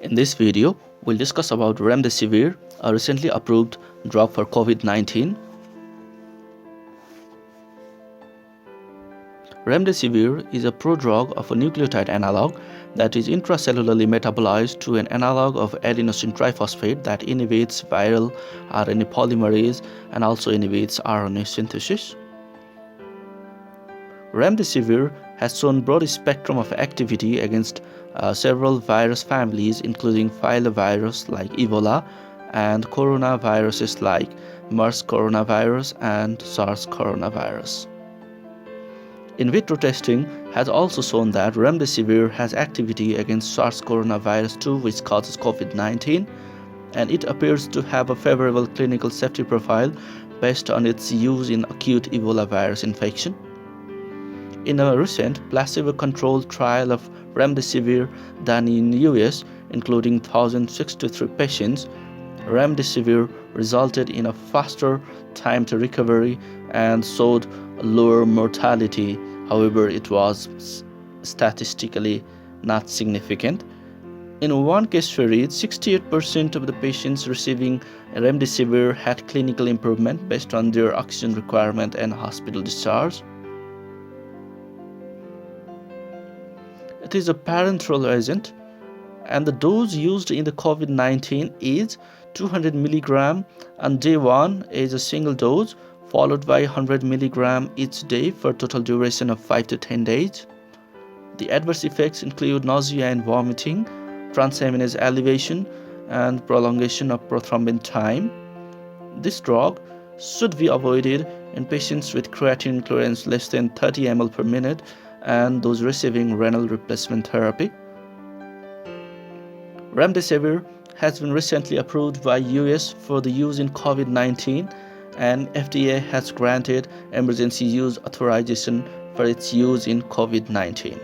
In this video, we'll discuss about Remdesivir, a recently approved drug for COVID-19. Remdesivir is a prodrug of a nucleotide analog that is intracellularly metabolized to an analog of adenosine triphosphate that inhibits viral RNA polymerase and also inhibits RNA synthesis. Remdesivir has shown broad spectrum of activity against several virus families, including filovirus like Ebola and coronaviruses like MERS coronavirus and SARS coronavirus. In vitro testing has also shown that Remdesivir has activity against SARS coronavirus 2, which causes COVID-19, and it appears to have a favorable clinical safety profile based on its use in acute Ebola virus infection. In a recent placebo-controlled trial of Remdesivir done in US, including 1,063 patients, Remdesivir resulted in a faster time to recovery and showed lower mortality. However, it was statistically not significant. In one case study, 68% of the patients receiving Remdesivir had clinical improvement based on their oxygen requirement and hospital discharge. It is a parenteral agent, and the dose used in the COVID-19 is 200 mg on day 1 as a single dose, followed by 100 mg each day for a total duration of 5 to 10 days. The adverse effects include nausea and vomiting, transaminase elevation, and prolongation of prothrombin time. This drug should be avoided in patients with creatinine clearance less than 30 ml per minute and those receiving renal replacement therapy. Remdesivir has been recently approved by US for the use in COVID-19, and FDA has granted emergency use authorization for its use in COVID-19.